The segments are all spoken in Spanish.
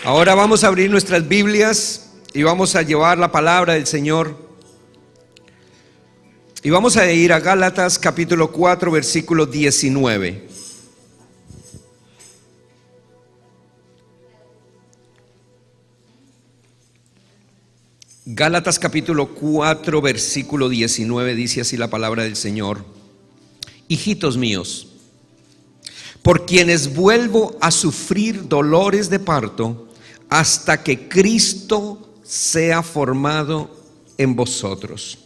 Ahora vamos a abrir nuestras Biblias y vamos a llevar la palabra del Señor. Y vamos a ir a Gálatas capítulo 4, versículo 19. Gálatas capítulo 4, versículo 19, dice así la palabra del Señor: hijitos míos, por quienes vuelvo a sufrir dolores de parto, hasta que Cristo sea formado en vosotros.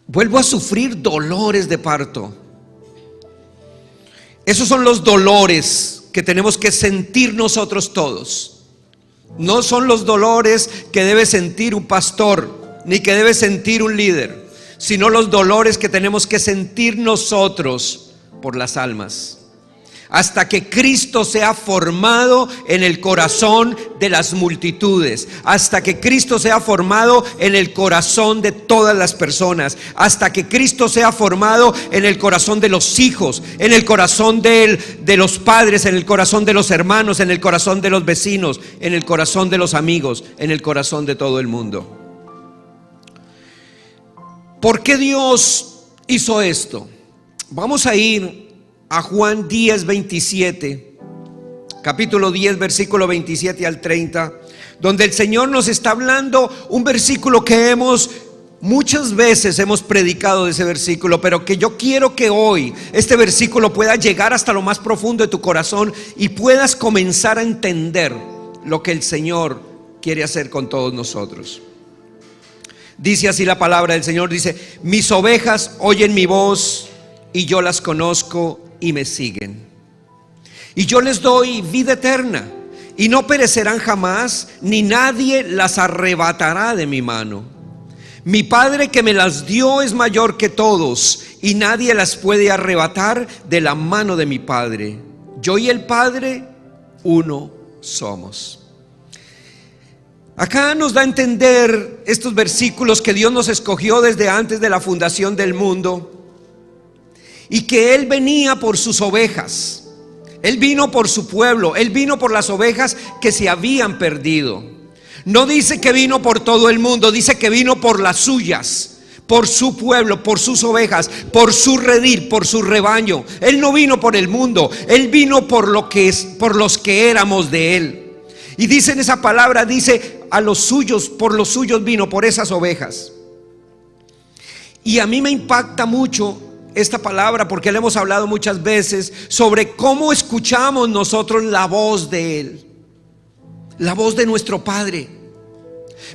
Vuelvo a sufrir dolores de parto. Esos son los dolores que tenemos que sentir nosotros todos. No son los dolores que debe sentir un pastor, ni que debe sentir un líder, sino los dolores que tenemos que sentir nosotros por las almas, hasta que Cristo sea formado en el corazón de las multitudes, hasta que Cristo sea formado en el corazón de todas las personas, hasta que Cristo sea formado en el corazón de los hijos, en el corazón de los padres, en el corazón de los hermanos, en el corazón de los vecinos, en el corazón de los amigos, en el corazón de todo el mundo. ¿Por qué Dios hizo esto? Vamos a ir a Juan 10, 27, capítulo 10, versículo 27 al 30, donde el Señor nos está hablando un versículo que muchas veces hemos predicado de ese versículo, pero que yo quiero que hoy este versículo pueda llegar hasta lo más profundo de tu corazón y puedas comenzar a entender lo que el Señor quiere hacer con todos nosotros. Dice así la palabra del Señor, dice: mis ovejas oyen mi voz y yo las conozco y me siguen. Y yo les doy vida eterna y no perecerán jamás, ni nadie las arrebatará de mi mano. Mi Padre que me las dio es mayor que todos y nadie las puede arrebatar de la mano de mi Padre. Yo y el Padre uno somos. Acá nos da a entender estos versículos que Dios nos escogió desde antes de la fundación del mundo, y que Él venía por sus ovejas. Él vino por su pueblo. Él vino por las ovejas que se habían perdido. No dice que vino por todo el mundo, dice que vino por las suyas, por su pueblo, por sus ovejas, por su redil, por su rebaño. Él no vino por el mundo, Él vino por los que éramos de Él. Y dice en esa palabra, dice a los suyos, por los suyos vino, por esas ovejas. Y a mí me impacta mucho esta palabra, porque le hemos hablado muchas veces sobre cómo escuchamos nosotros la voz de Él, la voz de nuestro Padre.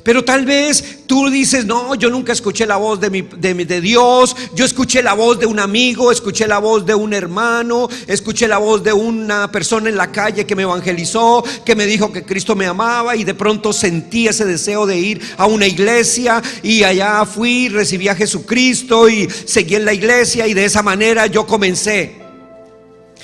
Pero tal vez tú dices: no, yo nunca escuché la voz de Dios. Yo escuché la voz de un amigo, escuché la voz de un hermano, escuché la voz de una persona en la calle que me evangelizó, que me dijo que Cristo me amaba, y de pronto sentí ese deseo de ir a una iglesia, y allá fui, recibí a Jesucristo y seguí en la iglesia, y de esa manera yo comencé.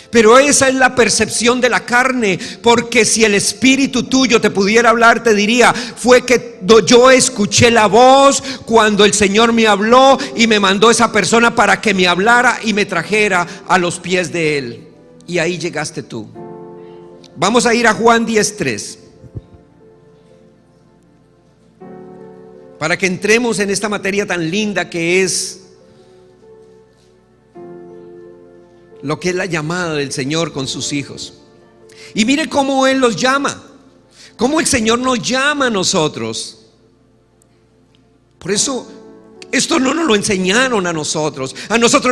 Pero esa es la percepción de la carne, porque si el espíritu tuyo te pudiera hablar, te diría: fue que yo escuché la voz cuando el Señor me habló y me mandó esa persona para que me hablara y me trajera a los pies de Él. Y ahí llegaste tú. Vamos a ir a Juan 10:3 para que entremos en esta materia tan linda que es lo que es la llamada del Señor con sus hijos. Y mire cómo Él los llama, cómo el Señor nos llama a nosotros. Por eso esto no nos lo enseñaron a nosotros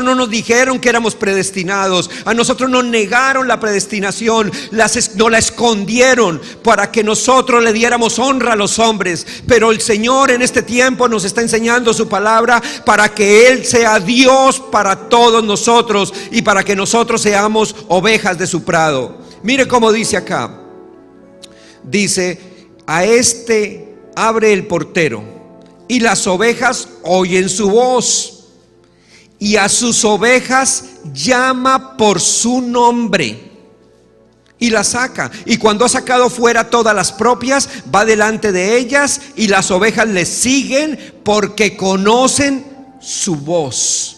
no nos dijeron que éramos predestinados, a nosotros nos negaron la predestinación, nos la escondieron para que nosotros le diéramos honra a los hombres. Pero el Señor en este tiempo nos está enseñando su palabra para que Él sea Dios para todos nosotros y para que nosotros seamos ovejas de su prado. Mire cómo dice acá, dice: a este abre el portero y las ovejas oyen su voz, y a sus ovejas llama por su nombre y las saca. Y cuando ha sacado fuera todas las propias, va delante de ellas, y las ovejas le siguen porque conocen su voz.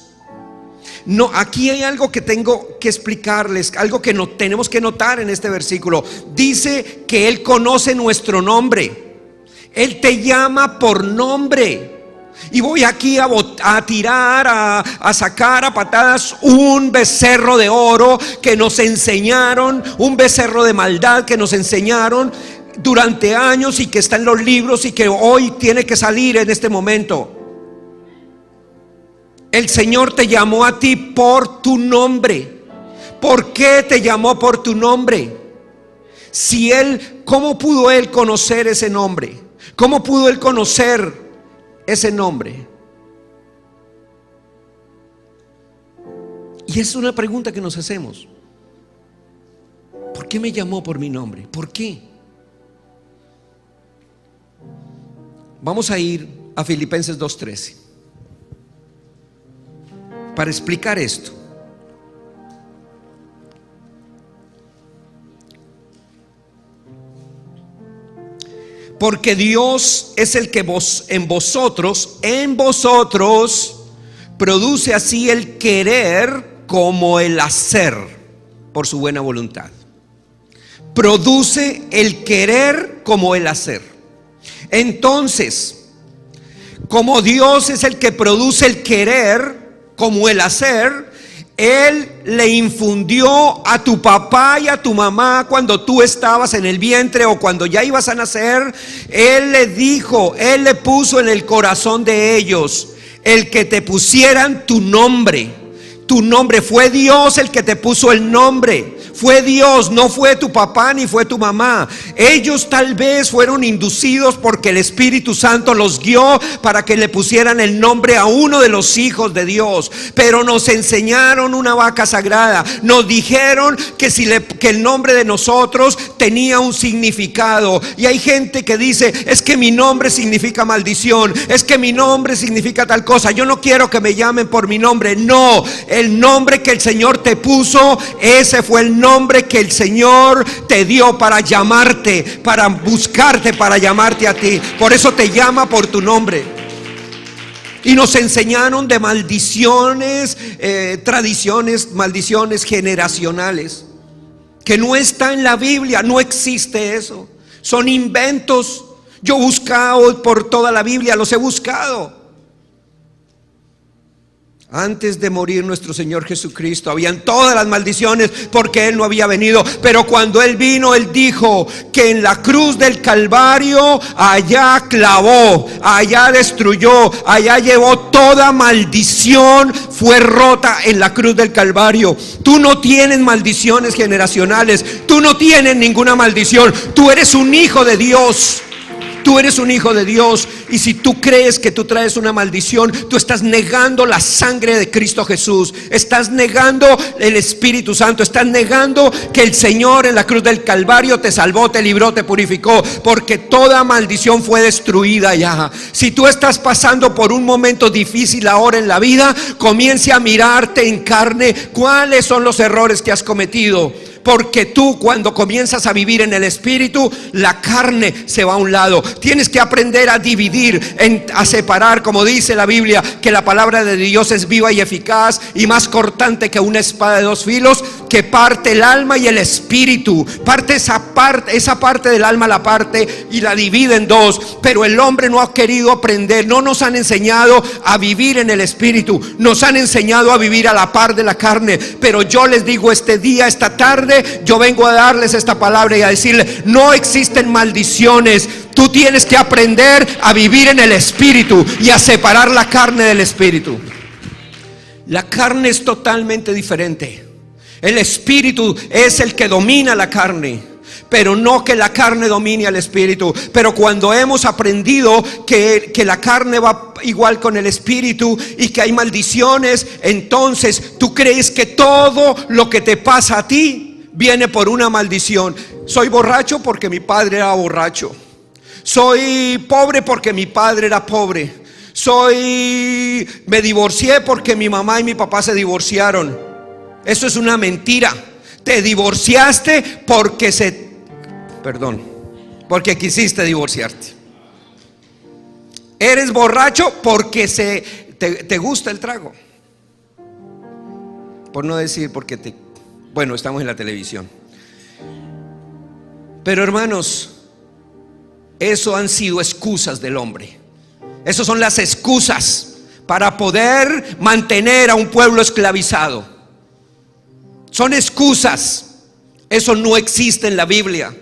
No, aquí hay algo que tengo que explicarles, algo que no tenemos que notar en este versículo. Dice que Él conoce nuestro nombre. Él te llama por nombre. Y voy aquí a tirar, a sacar a patadas un becerro de oro que nos enseñaron, un becerro de maldad que nos enseñaron durante años y que está en los libros y que hoy tiene que salir en este momento. El Señor te llamó a ti por tu nombre. ¿Por qué te llamó por tu nombre? Si Él, ¿cómo pudo Él conocer ese nombre? ¿Cómo pudo Él conocer ese nombre? Y es una pregunta que nos hacemos. ¿Por qué me llamó por mi nombre? ¿Por qué? Vamos a ir a Filipenses 2:13 para explicar esto. Porque Dios es el que en vosotros produce así el querer como el hacer por su buena voluntad. Produce el querer como el hacer. Entonces, como Dios es el que produce el querer como el hacer, Él le infundió a tu papá y a tu mamá cuando tú estabas en el vientre o cuando ya ibas a nacer. Él le dijo, Él le puso en el corazón de ellos el que te pusieran tu nombre. Tu nombre, fue Dios el que te puso el nombre. Fue Dios, no fue tu papá ni fue tu mamá. Ellos tal vez fueron inducidos porque el Espíritu Santo los guió para que le pusieran el nombre a uno de los hijos de Dios. Pero nos enseñaron una vaca sagrada. Nos dijeron que el nombre de nosotros tenía un significado. Y hay gente que dice, es que mi nombre significa maldición, es que mi nombre significa tal cosa. Yo no quiero que me llamen por mi nombre. No, el nombre que el Señor te puso, ese fue el nombre que el Señor te dio para llamarte, para buscarte, para llamarte a ti. Por eso te llama por tu nombre. Y nos enseñaron de maldiciones, tradiciones, maldiciones generacionales, que no está en la Biblia, no existe eso. Son inventos. Yo he buscado por toda la Biblia, los he buscado. Antes de morir nuestro Señor Jesucristo habían todas las maldiciones porque Él no había venido. Pero cuando Él vino, Él dijo que en la cruz del Calvario, allá clavó, allá destruyó, allá llevó toda maldición, fue rota en la cruz del Calvario. Tú no tienes maldiciones generacionales, tú no tienes ninguna maldición, tú eres un hijo de Dios. Tú eres un hijo de Dios. Y si tú crees que tú traes una maldición, tú estás negando la sangre de Cristo Jesús. Estás negando el Espíritu Santo. Estás negando que el Señor en la cruz del Calvario te salvó, te libró, te purificó. Porque toda maldición fue destruida ya. Si tú estás pasando por un momento difícil ahora en la vida, comience a mirarte en carne cuáles son los errores que has cometido. Porque tú, cuando comienzas a vivir en el Espíritu, la carne se va a un lado. Tienes que aprender a dividir, a separar, como dice la Biblia, que la palabra de Dios es viva y eficaz y más cortante que una espada de dos filos, que parte el alma y el espíritu. Parte esa parte del alma, la parte y la divide en dos. Pero el hombre no ha querido aprender. No nos han enseñado a vivir en el Espíritu. Nos han enseñado a vivir a la par de la carne. Pero yo les digo este día, esta tarde, yo vengo a darles esta palabra y a decirles, no existen maldiciones. Tú tienes que aprender a vivir en el Espíritu y a separar la carne del Espíritu. La carne es totalmente diferente. El Espíritu es el que domina la carne, pero no que la carne domine al Espíritu. Pero cuando hemos aprendido que la carne va igual con el Espíritu y que hay maldiciones, entonces tú crees que todo lo que te pasa a ti viene por una maldición. Soy borracho porque mi padre era borracho. Soy pobre porque mi padre era pobre. Me divorcié porque mi mamá y mi papá se divorciaron. Eso es una mentira. Te divorciaste porque porque quisiste divorciarte. Eres borracho porque te gusta el trago. Por no decir bueno, estamos en la televisión. Pero hermanos, eso han sido excusas del hombre. Esas son las excusas para poder mantener a un pueblo esclavizado. Son excusas. Eso no existe en la Biblia.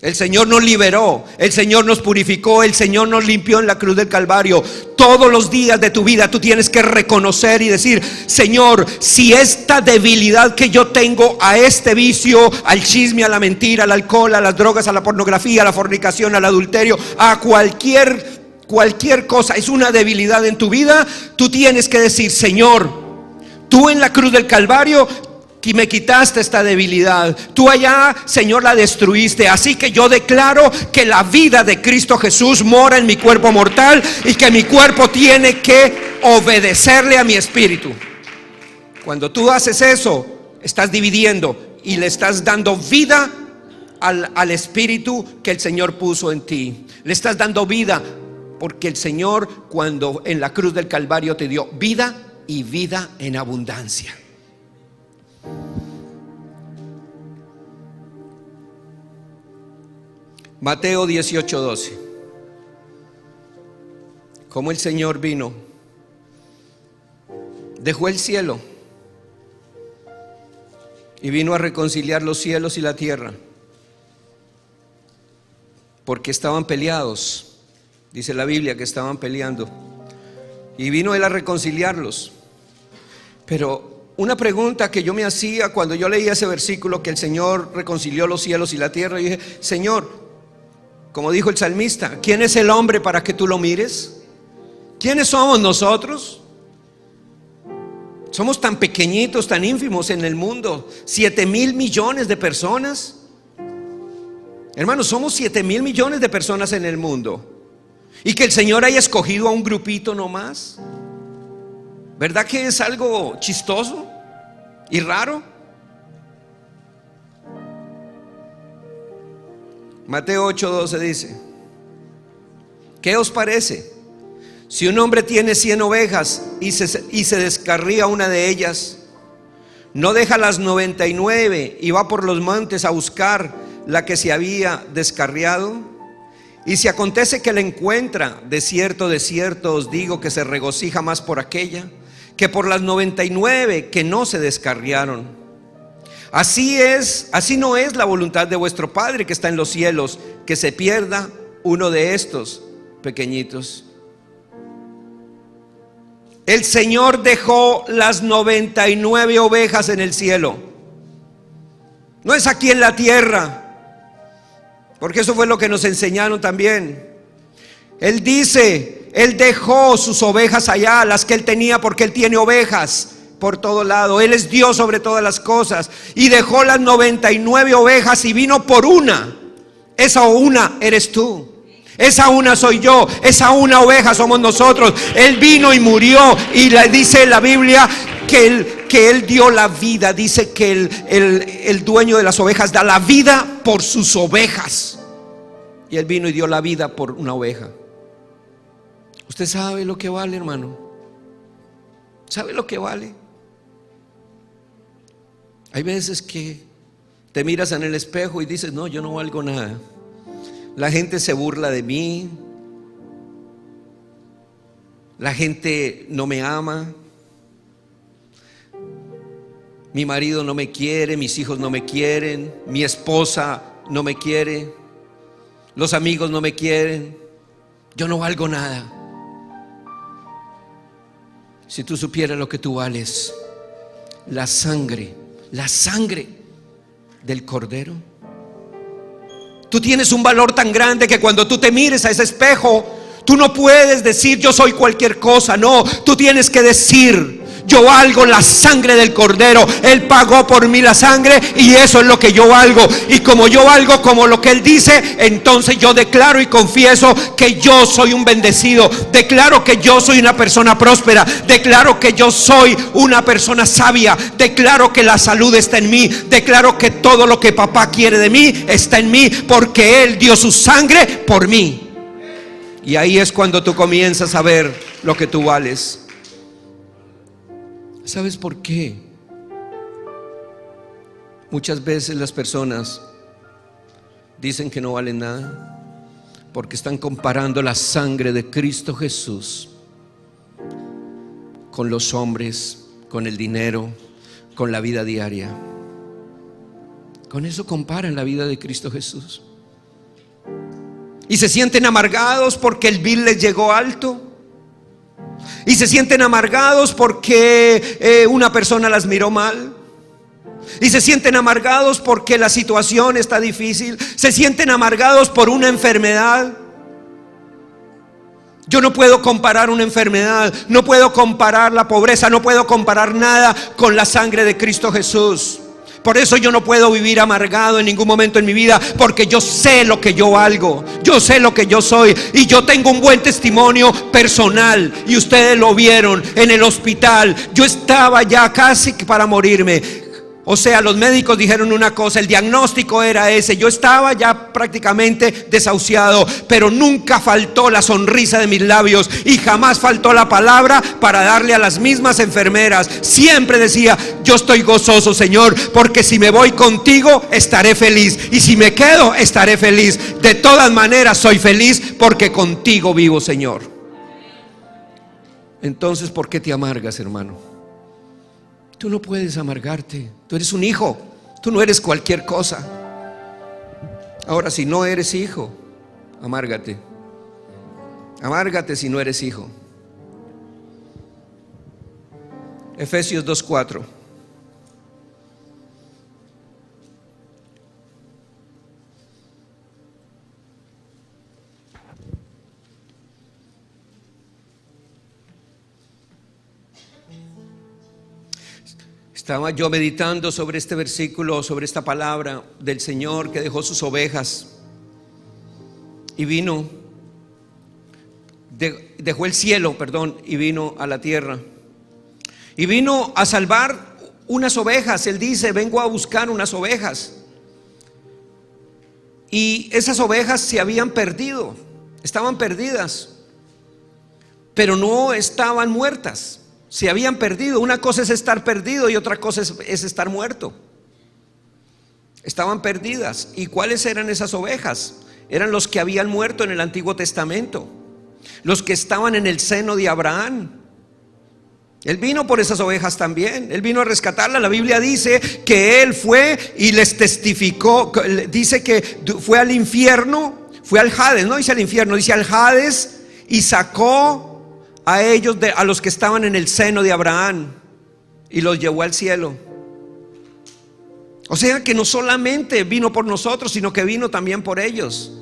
El Señor nos liberó, el Señor nos purificó, el Señor nos limpió en la cruz del Calvario. Todos los días de tu vida tú tienes que reconocer y decir: Señor, si esta debilidad que yo tengo a este vicio, al chisme, a la mentira, al alcohol, a las drogas, a la pornografía, a la fornicación, al adulterio, a cualquier cosa es una debilidad en tu vida, tú tienes que decir: Señor, tú en la cruz del Calvario y me quitaste esta debilidad, tú allá, Señor, la destruiste. Así que yo declaro que la vida de Cristo Jesús mora en mi cuerpo mortal y que mi cuerpo tiene que obedecerle a mi espíritu. Cuando tú haces eso, estás dividiendo y le estás dando vida al espíritu que el Señor puso en ti. Le estás dando vida porque el Señor, cuando en la cruz del Calvario, te dio vida y vida en abundancia. Mateo 18:12. Como el Señor vino, dejó el cielo y vino a reconciliar los cielos y la tierra, porque estaban peleados. Dice la Biblia que estaban peleando, y vino Él a reconciliarlos. Pero una pregunta que yo me hacía cuando yo leía ese versículo, que el Señor reconcilió los cielos y la tierra, y dije: Señor, como dijo el salmista, ¿quién es el hombre para que tú lo mires? ¿Quiénes somos nosotros? Somos tan pequeñitos, tan ínfimos en el mundo. 7,000 millones de personas. Hermanos, somos 7,000 millones de personas en el mundo. Y que el Señor haya escogido a un grupito nomás. ¿Verdad que es algo chistoso y raro? Mateo 8:12 dice: ¿qué os parece? Si un hombre tiene 100 ovejas y se descarría una de ellas, ¿no deja las 99 y va por los montes a buscar la que se había descarriado? Y si acontece que la encuentra, de cierto os digo que se regocija más por aquella que por las 99 que no se descarriaron. Así no es la voluntad de vuestro Padre que está en los cielos, que se pierda uno de estos pequeñitos. El Señor dejó las 99 ovejas en el cielo. No es aquí en la tierra, porque eso fue lo que nos enseñaron también. Él dice, Él dejó sus ovejas allá, las que Él tenía, porque Él tiene ovejas por todo lado. Él es Dios sobre todas las cosas, y dejó las 99 ovejas y vino por una. Esa una eres tú, esa una soy yo, esa una oveja somos nosotros. Él vino y murió, y dice la Biblia que Él dio la vida. Dice que el dueño de las ovejas da la vida por sus ovejas, y Él vino y dio la vida por una oveja. ¿Usted sabe lo que vale, hermano? ¿Sabe lo que vale? Hay veces que te miras en el espejo y dices: no, yo no valgo nada. La gente se burla de mí, la gente no me ama, mi marido no me quiere, mis hijos no me quieren, mi esposa no me quiere, los amigos no me quieren, yo no valgo nada. Si tú supieras lo que tú vales, la sangre del Cordero. Tú tienes un valor tan grande que cuando tú te mires a ese espejo, tú no puedes decir: yo soy cualquier cosa. No, tú tienes que decir: yo valgo la sangre del Cordero. Él pagó por mí la sangre, y eso es lo que yo valgo. Y como yo valgo como lo que Él dice, entonces yo declaro y confieso que yo soy un bendecido. Declaro que yo soy una persona próspera. Declaro que yo soy una persona sabia. Declaro que la salud está en mí. Declaro que todo lo que papá quiere de mí está en mí, porque Él dio su sangre por mí. Y ahí es cuando tú comienzas a ver lo que tú vales. ¿Sabes por qué? Muchas veces las personas dicen que no valen nada porque están comparando la sangre de Cristo Jesús con los hombres, con el dinero, con la vida diaria. Con eso comparan la vida de Cristo Jesús. Y se sienten amargados porque el bill les llegó alto. Y se sienten amargados porque una persona las miró mal. Y se sienten amargados porque la situación está difícil. Se sienten amargados por una enfermedad. Yo no puedo comparar una enfermedad, no puedo comparar la pobreza, no puedo comparar nada con la sangre de Cristo Jesús. Por eso yo no puedo vivir amargado en ningún momento en mi vida, porque yo sé lo que yo valgo, yo sé lo que yo soy, y yo tengo un buen testimonio personal. Y ustedes lo vieron en el hospital. Yo estaba ya casi para morirme. O sea, los médicos dijeron una cosa, el diagnóstico era ese. Yo estaba ya prácticamente desahuciado, pero nunca faltó la sonrisa de mis labios y jamás faltó la palabra para darle a las mismas enfermeras. Siempre decía: yo estoy gozoso, Señor, porque si me voy contigo estaré feliz, y si me quedo estaré feliz. De todas maneras soy feliz porque contigo vivo, Señor. Entonces, ¿por qué te amargas, hermano? Tú no puedes amargarte. Tú eres un hijo. Tú no eres cualquier cosa. Ahora, si no eres hijo, amárgate. Amárgate si no eres hijo. Efesios 2:4. Estaba yo meditando sobre este versículo, sobre esta palabra del Señor que dejó sus ovejas y vino, dejó el cielo, y vino a la tierra y vino a salvar unas ovejas. Él dice: vengo a buscar unas ovejas. Y esas ovejas se habían perdido, estaban perdidas, pero no estaban muertas. Se habían perdido. Una cosa es estar perdido y otra cosa es estar muerto. Estaban perdidas. ¿Y cuáles eran esas ovejas? Eran los que habían muerto en el Antiguo Testamento, los que estaban en el seno de Abraham. Él vino por esas ovejas también. Él vino a rescatarlas. La Biblia dice que Él fue y les testificó. Dice que fue al infierno, fue al Hades, no dice al infierno, dice al Hades, y sacó a ellos, a los que estaban en el seno de Abraham, y los llevó al cielo. O sea que no solamente vino por nosotros, sino que vino también por ellos,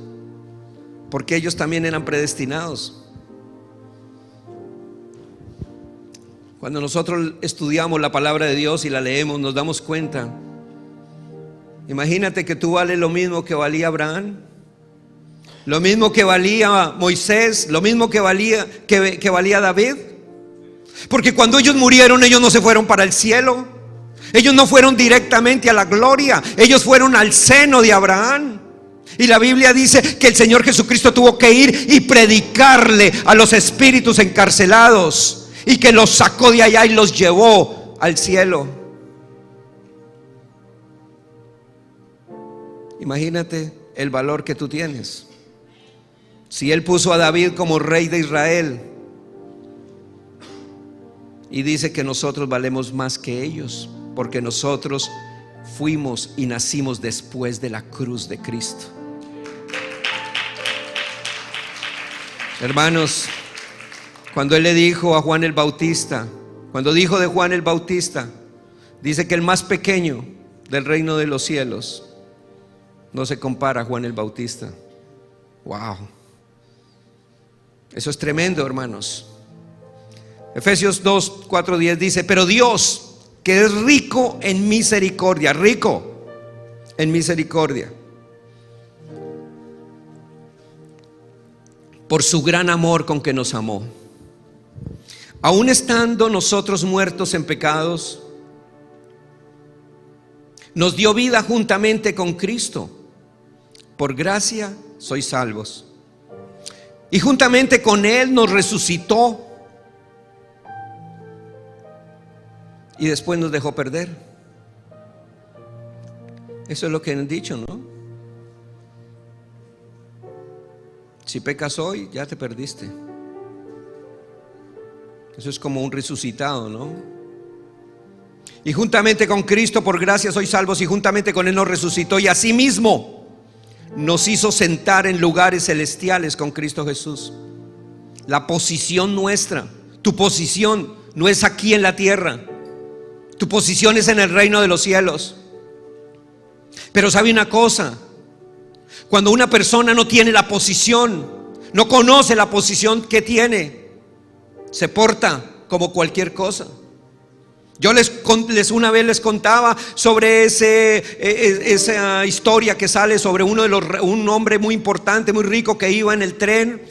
porque ellos también eran predestinados. Cuando nosotros estudiamos la palabra de Dios y la leemos, nos damos cuenta. Imagínate que tú vales lo mismo que valía Abraham, lo mismo que valía Moisés, lo mismo que valía David. Porque cuando ellos murieron, ellos no se fueron para el cielo, ellos no fueron directamente a la gloria, ellos fueron al seno de Abraham. Y la Biblia dice que el Señor Jesucristo tuvo que ir y predicarle a los espíritus encarcelados, y que los sacó de allá y los llevó al cielo. Imagínate el valor que tú tienes. Si Él puso a David como rey de Israel, y dice que nosotros valemos más que ellos, porque nosotros fuimos y nacimos después de la cruz de Cristo. Hermanos, cuando Él le dijo a Juan el Bautista, cuando dijo de Juan el Bautista, dice que el más pequeño del reino de los cielos no se compara a Juan el Bautista. Wow. Eso es tremendo, hermanos. Efesios 2:4-10 dice: pero Dios, que es rico en misericordia, rico en misericordia, por su gran amor con que nos amó, aun estando nosotros muertos en pecados, nos dio vida juntamente con Cristo. Por gracia sois salvos. Y juntamente con Él nos resucitó, y después nos dejó perder. Eso es lo que han dicho, ¿no? Si pecas hoy, ya te perdiste. Eso es como un resucitado, ¿no? Y juntamente con Cristo, por gracia sois salvos, y juntamente con Él nos resucitó, y asimismo nos hizo sentar en lugares celestiales con Cristo Jesús. La posición nuestra, tu posición no es aquí en la tierra, tu posición es en el reino de los cielos. Pero sabe una cosa, cuando una persona no tiene la posición, no conoce la posición que tiene, se porta como cualquier cosa. Yo una vez les contaba sobre esa historia que sale sobre un hombre muy importante, muy rico, que iba en el tren.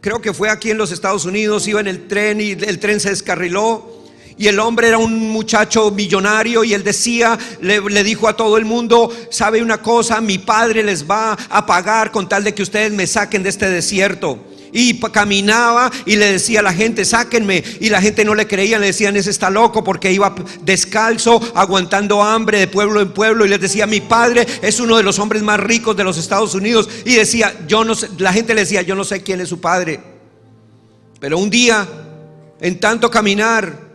Creo que fue aquí en los Estados Unidos. Iba en el tren y el tren se descarriló. Y el hombre era un muchacho millonario, y él decía, le dijo a todo el mundo: ¿sabe una cosa? Mi padre les va a pagar con tal de que ustedes me saquen de este desierto. Y caminaba y le decía a la gente: sáquenme. Y la gente no le creía, le decían: ese está loco, porque iba descalzo, aguantando hambre de pueblo en pueblo. Y les decía: mi padre es uno de los hombres más ricos de los Estados Unidos. Y decía: yo no sé. La gente le decía: yo no sé quién es su padre. Pero un día, en tanto caminar,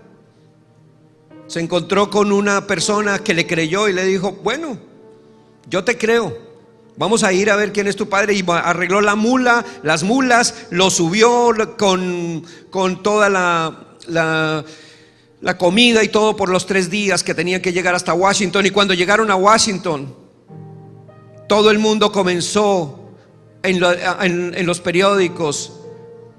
se encontró con una persona que le creyó y le dijo: bueno, yo te creo, vamos a ir a ver quién es tu padre. Y arregló las mulas, lo subió con toda la comida y todo por los 3 días que tenían que llegar hasta Washington. Y cuando llegaron a Washington, todo el mundo comenzó en los periódicos: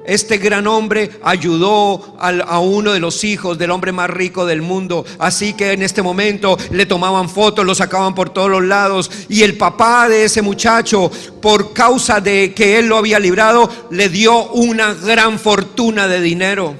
este gran hombre ayudó a uno de los hijos del hombre más rico del mundo. Así que en este momento le tomaban fotos, lo sacaban por todos los lados. Y el papá de ese muchacho, por causa de que él lo había librado, le dio una gran fortuna de dinero.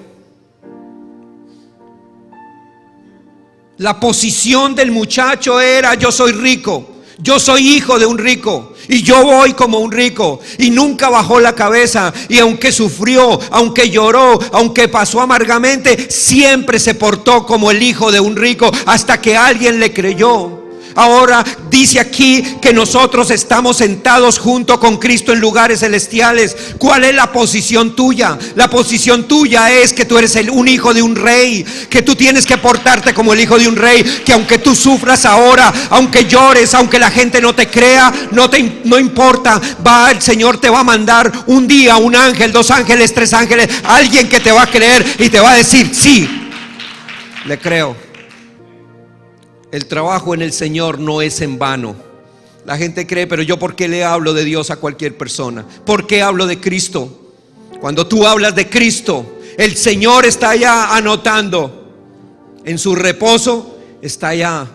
La posición del muchacho era: yo soy rico, yo soy hijo de un rico, y yo voy como un rico. Y nunca bajó la cabeza. Y aunque sufrió, aunque lloró, aunque pasó amargamente, siempre se portó como el hijo de un rico, hasta que alguien le creyó. Ahora dice aquí que nosotros estamos sentados junto con Cristo en lugares celestiales. ¿Cuál es la posición tuya? La posición tuya es que tú eres un hijo de un rey, que tú tienes que portarte como el hijo de un rey, que aunque tú sufras ahora, aunque llores, aunque la gente no te crea, no importa. El Señor te va a mandar un día un ángel, 2 ángeles, 3 ángeles, alguien que te va a creer y te va a decir: sí, le creo. El trabajo en el Señor no es en vano. La gente cree: pero yo, ¿por qué le hablo de Dios a cualquier persona? ¿Por qué hablo de Cristo? Cuando tú hablas de Cristo, el Señor está allá anotando. En su reposo está allá: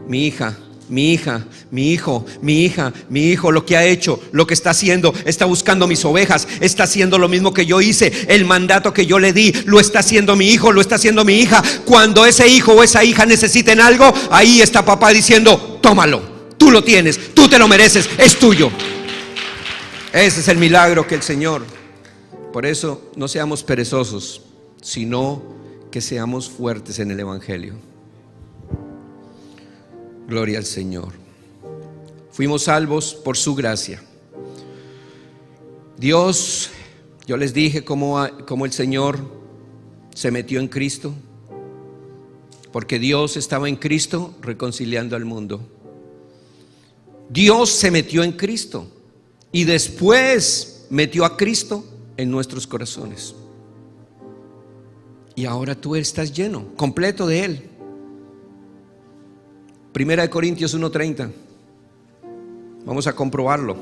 mi hija, mi hija, mi hijo, mi hija, mi hijo, lo que ha hecho, lo que está haciendo, está buscando mis ovejas, está haciendo lo mismo que yo hice. El mandato que yo le di, lo está haciendo mi hijo, lo está haciendo mi hija. Cuando ese hijo o esa hija necesiten algo, ahí está papá diciendo: tómalo, tú lo tienes, tú te lo mereces, es tuyo. Ese es el milagro que el Señor. Por eso no seamos perezosos, sino que seamos fuertes en el Evangelio. Gloria al Señor. Fuimos salvos por su gracia. Dios, yo les dije cómo el Señor se metió en Cristo, porque Dios estaba en Cristo reconciliando al mundo. Dios se metió en Cristo y después metió a Cristo en nuestros corazones. Y ahora tú estás lleno, completo de Él. Primera de Corintios 1:30. Vamos a comprobarlo.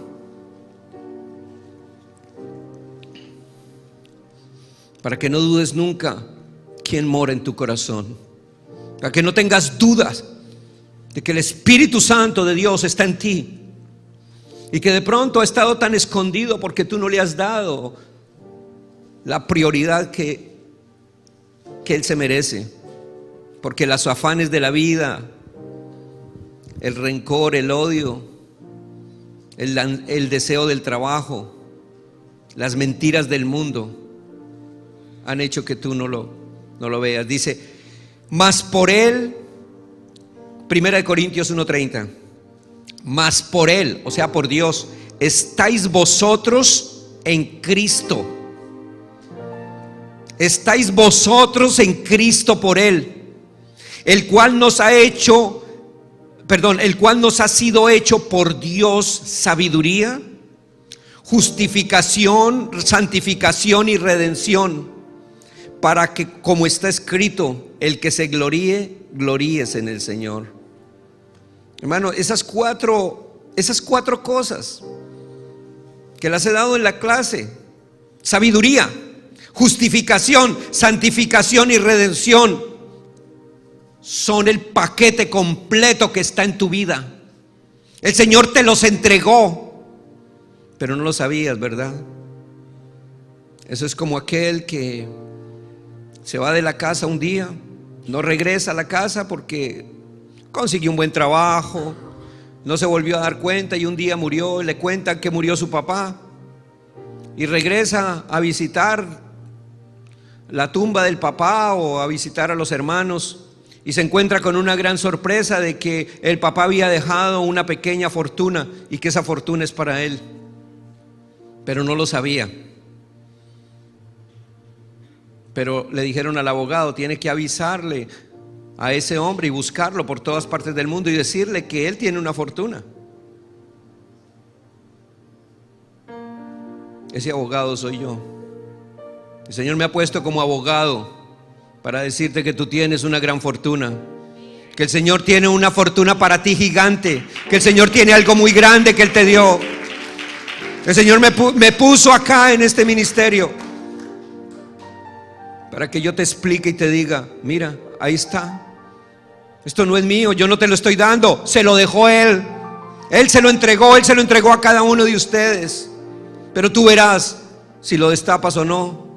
Para que no dudes nunca quién mora en tu corazón. Para que no tengas dudas de que el Espíritu Santo de Dios está en ti. Y que de pronto ha estado tan escondido porque tú no le has dado la prioridad que Él se merece. Porque los afanes de la vida, el rencor, el odio, el deseo del trabajo, las mentiras del mundo han hecho que tú no lo veas. Dice: mas por Él, 1 Corintios 1:30, mas por Él, o sea, por Dios, estáis vosotros en Cristo. Estáis vosotros en Cristo por Él, el cual nos ha sido hecho por Dios sabiduría, justificación, santificación y redención, para que, como está escrito, el que se gloríe, gloríese en el Señor. Hermano, esas cuatro cosas que las he dado en la clase: sabiduría, justificación, santificación y redención, son el paquete completo que está en tu vida. El Señor te los entregó, pero no lo sabías, ¿verdad? Eso es como aquel que se va de la casa un día, no regresa a la casa porque consiguió un buen trabajo, no se volvió a dar cuenta y un día murió. Le cuentan que murió su papá y regresa a visitar la tumba del papá o a visitar a los hermanos, y se encuentra con una gran sorpresa de que el papá había dejado una pequeña fortuna y que esa fortuna es para él, pero no lo sabía. Pero le dijeron al abogado: tiene que avisarle a ese hombre y buscarlo por todas partes del mundo y decirle que él tiene una fortuna. Ese abogado soy yo. El Señor me ha puesto como abogado para decirte que tú tienes una gran fortuna, que el Señor tiene una fortuna para ti gigante, que el Señor tiene algo muy grande que Él te dio. El Señor me puso acá en este ministerio para que yo te explique y te diga: mira, ahí está. Esto no es mío, yo no te lo estoy dando, se lo dejó Él. Él se lo entregó a cada uno de ustedes. Pero tú verás si lo destapas o no,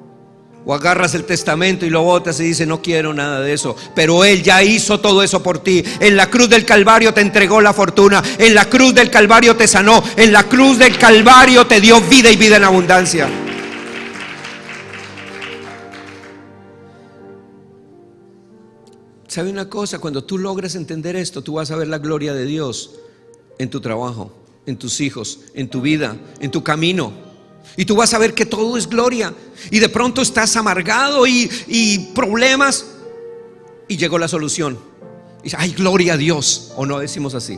o agarras el testamento y lo botas y dices: no quiero nada de eso. Pero Él ya hizo todo eso por ti. En la cruz del Calvario te entregó la fortuna, en la cruz del Calvario te sanó, en la cruz del Calvario te dio vida y vida en abundancia. ¿Sabe una cosa? Cuando tú logres entender esto, tú vas a ver la gloria de Dios en tu trabajo, en tus hijos, en tu vida, en tu camino. Y tú vas a ver que todo es gloria. Y de pronto estás amargado y problemas, y llegó la solución. Y dice: ay, gloria a Dios. O no decimos así: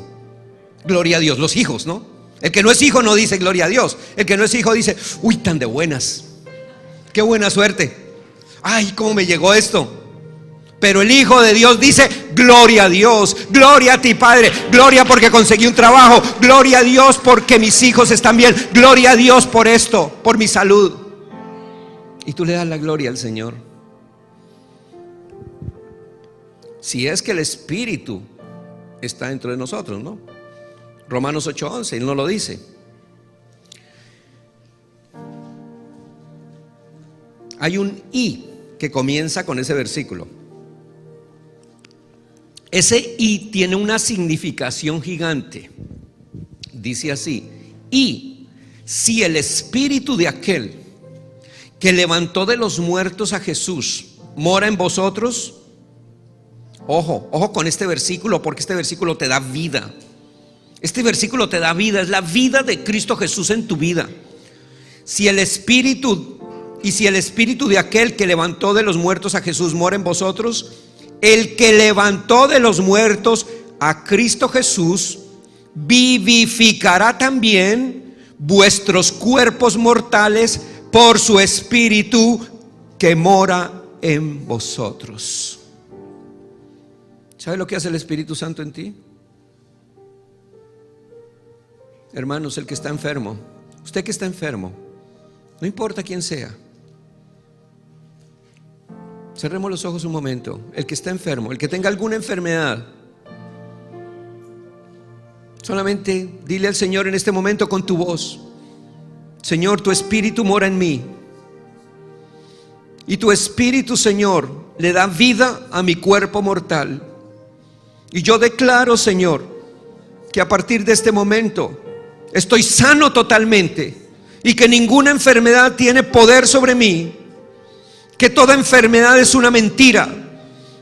gloria a Dios. Los hijos, ¿no? El que no es hijo no dice gloria a Dios. El que no es hijo dice: uy, tan de buenas, qué buena suerte. Ay, cómo me llegó esto. Pero el Hijo de Dios dice: gloria a Dios, gloria a ti, Padre, gloria porque conseguí un trabajo, gloria a Dios porque mis hijos están bien, gloria a Dios por esto, por mi salud. Y tú le das la gloria al Señor. Si es que el Espíritu está dentro de nosotros, ¿no? Romanos 8:11, Él no lo dice. Hay un "y" que comienza con ese versículo. Ese "y" tiene una significación gigante. Dice así: y si el Espíritu de aquel que levantó de los muertos a Jesús mora en vosotros. Ojo con este versículo, porque este versículo te da vida. Este versículo te da vida, es la vida de Cristo Jesús en tu vida. Si el Espíritu de aquel que levantó de los muertos a Jesús mora en vosotros, el que levantó de los muertos a Cristo Jesús vivificará también vuestros cuerpos mortales por su Espíritu que mora en vosotros. ¿Sabe lo que hace el Espíritu Santo en ti? Hermanos, el que está enfermo, usted que está enfermo, no importa quién sea, cerremos los ojos un momento. El que está enfermo, el que tenga alguna enfermedad, solamente dile al Señor en este momento con tu voz: Señor, tu Espíritu mora en mí, y tu Espíritu, Señor, le da vida a mi cuerpo mortal. Y yo declaro, Señor, que a partir de este momento estoy sano totalmente, y que ninguna enfermedad tiene poder sobre mí, que toda enfermedad es una mentira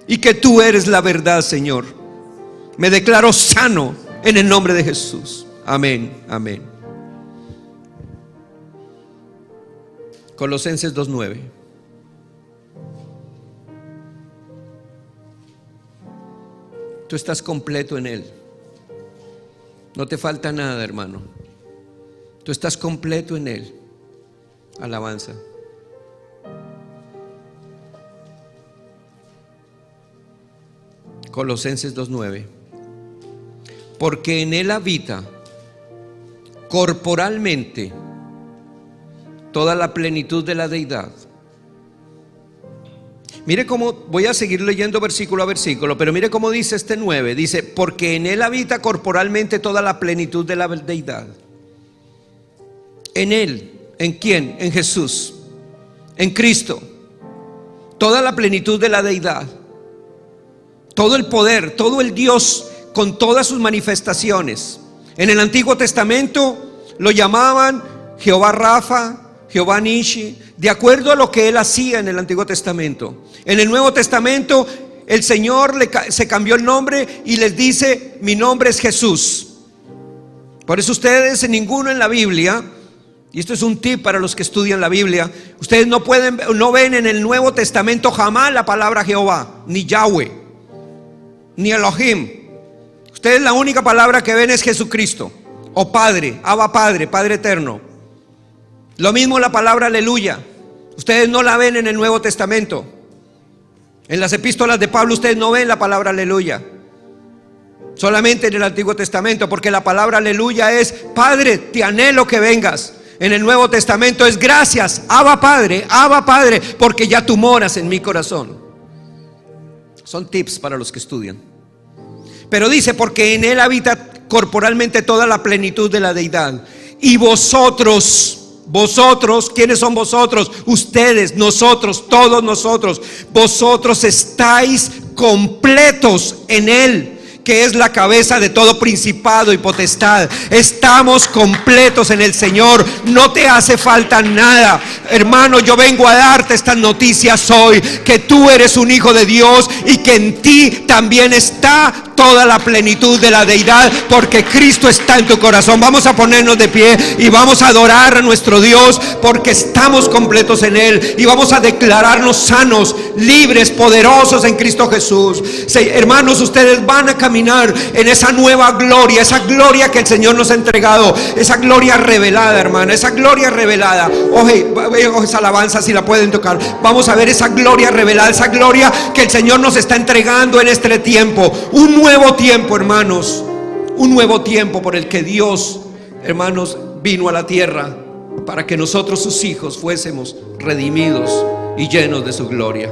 y que tú eres la verdad, Señor. Me declaro sano en el nombre de Jesús. Amén, amén. Colosenses 2:9. Tú estás completo en Él. No te falta nada, hermano. Tú estás completo en Él. Alabanza. Colosenses 2:9. Porque en Él habita corporalmente toda la plenitud de la deidad. Mire cómo, voy a seguir leyendo versículo a versículo, pero mire cómo dice este 9. Dice, porque en Él habita corporalmente toda la plenitud de la deidad. En Él, ¿en quién? En Jesús, en Cristo. Toda la plenitud de la deidad, todo el poder, todo el Dios con todas sus manifestaciones. En el Antiguo Testamento lo llamaban Jehová Rafa, Jehová Nishi, de acuerdo a lo que Él hacía en el Antiguo Testamento. En el Nuevo Testamento el Señor se cambió el nombre y les dice, mi nombre es Jesús. Por eso ustedes en ninguno en la Biblia, y esto es un tip para los que estudian la Biblia, ustedes no ven en el Nuevo Testamento jamás la palabra Jehová, ni Yahweh, ni Elohim. Ustedes la única palabra que ven es Jesucristo, o Padre, Abba Padre, Padre eterno. Lo mismo la palabra aleluya. Ustedes no la ven en el Nuevo Testamento. En las epístolas de Pablo ustedes no ven la palabra aleluya. Solamente en el Antiguo Testamento, porque la palabra aleluya es Padre, te anhelo que vengas. En el Nuevo Testamento es gracias, Abba Padre, porque ya tú moras en mi corazón. Son tips para los que estudian. Pero dice, porque en Él habita corporalmente toda la plenitud de la deidad. Y vosotros, ¿quiénes son vosotros? Ustedes, nosotros, todos nosotros. Vosotros estáis completos en Él, que es la cabeza de todo principado y potestad. Estamos completos en el Señor. No te hace falta nada. Hermano, yo vengo a darte estas noticias hoy, que tú eres un hijo de Dios y que en ti también está toda la plenitud de la deidad, porque Cristo está en tu corazón. Vamos a ponernos de pie y vamos a adorar a nuestro Dios, porque estamos completos en Él, y vamos a declararnos sanos, libres, poderosos en Cristo Jesús. Sí, hermanos, ustedes van a caminar en esa nueva gloria, esa gloria que el Señor nos ha entregado, esa gloria revelada, hermano, esa gloria revelada. Oye, esa alabanza, si la pueden tocar, vamos a ver esa gloria revelada, esa gloria que el Señor nos está entregando en este tiempo. Un nuevo tiempo, hermanos, un nuevo tiempo por el que Dios, hermanos, vino a la tierra para que nosotros, sus hijos, fuésemos redimidos y llenos de su gloria.